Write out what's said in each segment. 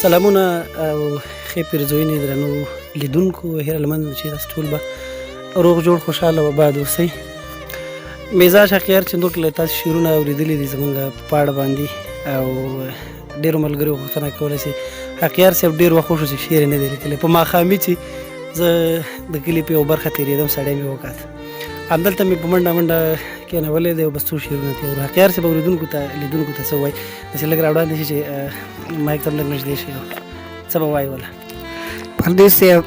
سلامونه او ښې پیرزوینې درنو لیدونکو هیرالمند چې تاسو ټول به روغ جوړ خوشحاله و آباد اوسئ. مزاج حقیار چې نور له تاسو شعرونه اورېدلي دي زموږ په اړه باندې او ډېرو ملګرو غوښتنه کوله چې حقیار صاحب ډېر وخت وشو چې شعر یې نه دی لیکلی. په ماښامي چې زه د کلي په یو برخه تېرېدم سړی مې وکات، همدلته مې په منډه منډه کېنولی دی او بس څو شعرونه تېر. حقیار صاحب اورېدونکو ته لیدونکو ته څه وایي؟ داسې لږ راوړاندې شي چې مایک ته هم لږ نږدې شي، څه به وایي وله؟ پردیس صاحب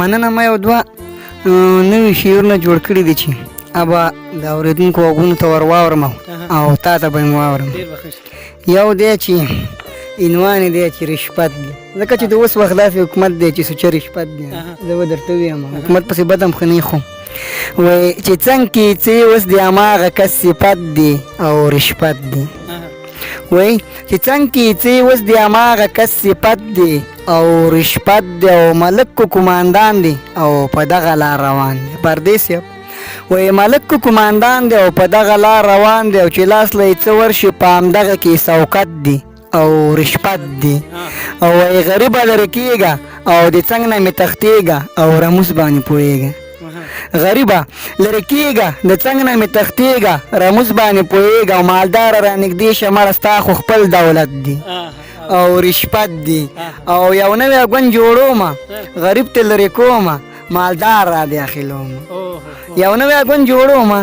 مننه، ما یو دوه نوي شعرونه جوړ کړي دي چې ابا د اورېدونکو غوږونو ته ور واورم او تا ته به یې واورم. یو دی چې عنوان یې دی چې رشوت دی، ځکه چې د اوس وخت داسې حکومت دی چې سوچه رشوت دی. زه به درته ووایم حکومت پسې بد هم ښه نه خو وایي چې څنګ کې څه اوس د هماغه کس صفت دی او رشوت دی. وایي چې څنګ کې څه اوس د هماغه کس صفت دی او رشوت دی او ملک کو کماندان دی او په دغه لار روان دی. پردیس صاحب وایي ملک کو کماندان دی او په دغه لار روان دی او چې لاس له یې څه ورشي په همدغه کې سوکت دی او رشوت دی. او وایي غریبه لرې کېږه او د څنګ نه مې تښتېږه او رموز باندې پوهېږه. غریبه لرې کېږه د څنګ نه مې تښتېږه رموز باندې پوهېږه او مالداره را نږدې شه مړه ستا خو خپل دولت دی او رشوت دی. او یو نوی ګوند جوړومه غریب ته لرې کومه مالدار را داخلومه. یو نوی ګوند جوړومه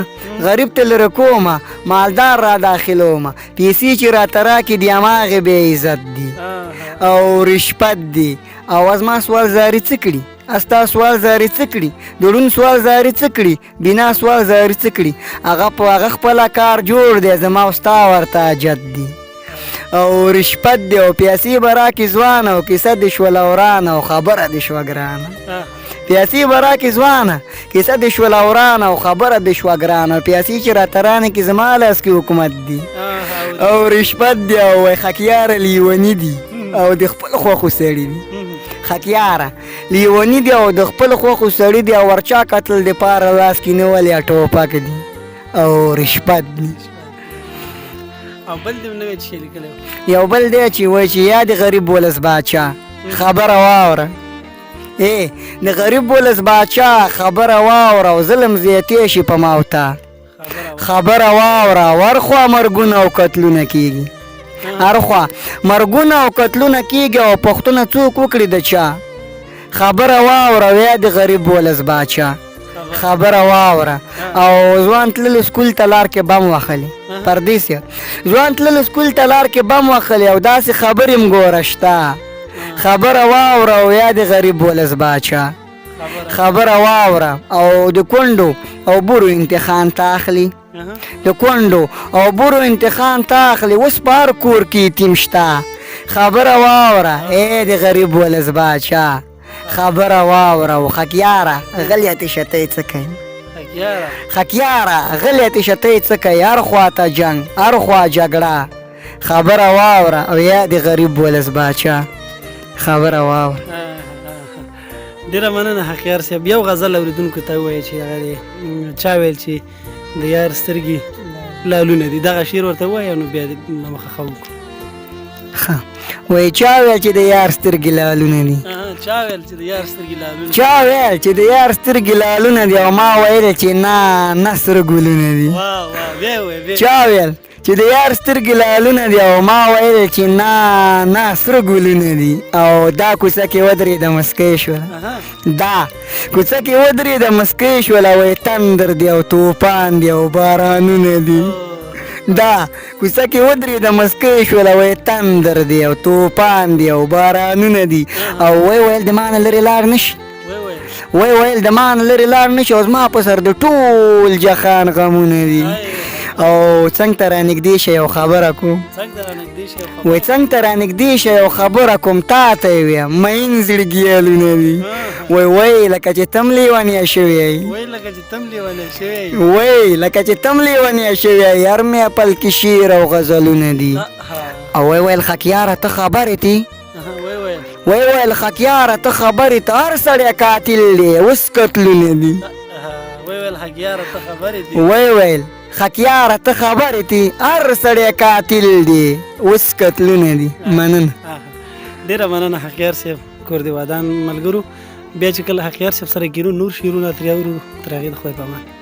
غریب ته لرې کومه مالدار را داخلومه. پیسې چې راته راکړي د هماغې بې عزت دي او رشوت دی. او از ما سوال زاري څه کړي؟ استا سوال زاري څه کړي؟ د ړوند سوال زاري څه کړي؟ بنا سوال زاري څه کړي؟ هغه خپله کار جوړ دی، زما او ستا ورته حاجت دی او رشوت دی. او پیسې به راکړي ځوانه او کیسه دې شوله ورانه او خبره دې شوه ګرانه. پیسې به راکړي ځوانه کیسه دې شوله ورانه او خبره دې شوه ګرانه. پیسې چې راته رانکړي زما لاس کې حکومت دی او رشوت دی. او وایي خکیاره لیوني دي او د خپل خوښو سړي دي. خکیاره لیوني دي او د خپل خوښو سړي دي او ورچا قتل د پاره لاس کې نیولې ټوپک دي او رشوت دی. او بل دې نوی چې لیکلی یو بل دی چې وایي چې یا د غریب ولس باچا خبره واوره، د غریب ولس باچا خبره واوره او ظلم زیاتې شي په ماوته خبره واوره. ورخوا مرګونه او قتلونه کېږي، هرخوا مرګونه او قتلونه کېږي او پوښتنه څوک وکړي د چا؟ خبره واوره یا د غریب ولس باچا خبره واوره. او ځوان تلل سکول ته لار کې بم وخلي. پردیس ځوان تلل سکول ته لار کې بم وخلي او داسې خبرې م ګوره شته. خبره واوره او یا د غریب ولس باچا خبره واوره. او د کونډو او بورو امتحان ته اخلي، د کونډو او بورو امتحان ته اخلي. اوس په هر کور کې یتیم شته. خبره واوره د غریب ولس باچا خبره واوره. او خکیاره غلیتې شتۍ څه کوي؟ خکیاره غلیتې شتۍ څه کوي؟ هر خوا ته جنګ هر خوا جګړه. خبره واوره او یا د غریب ولس باچا خبره واوره. ډېره مننه حقیار صاحب. یو غزل اورېدونکو ته ووایه چې هغه دی چا ویل چې د یار سترګې لالونه دي، دغه شعر ورته ووایه نو بیا مخه ښه وکړو. ښه وایي چا ویل چې د یار سترګې لالونه دي؟ چا ویل چې د یار سترګې لالونه چا ویل چې د یار سترګې لالونه دي او ما ویل چې نه سره ګلونه دي. چا ویل چې د یار سترګې لالونه دي او ما ویل چې نه سره ګلونه دي. او دا کوڅه کې ودرېده مسکی شوله، دا کوڅه کې ودرېده مسکی شوله. وایي تندر دی او توپان دی او بارانونه دي. دا کوڅه کې ودرېده مسکی شوله. وایي تندر دی او توپان دی او بارانونه دي. او ویل د ما نه لرې لاړ نشي، ویل د ما نه لرې لاړ نشي او زما په سر د ټول جهان غمونه دي. او څنګ ته را نږدې شه یو خبره کوم، وایي څنګ ته را نږدې شه یو خبره کوم تا ته یې ویم مین زړګیالونه دي. وایي لکه چې تم لیونی شوی، وایي لکه چې تم لیونی شوی هر محفل کې شعر او غزلونه دي. او ویل خکیاره ته خبرې تی، ویل خکیاره ته خبرې ته هر سړی قاتل دی اوس قتلونه دي. ویل خکیاره ته خبرې تی هر سړی قاتل دی اوس قتلونه دي. مننه. ډېره مننه حقیار صاحب کور دې ودان ملګرو بیا چې کله حقیار صاحب سره ګیرو نور شعرونه ترې اورو تر هغې د خدای په امان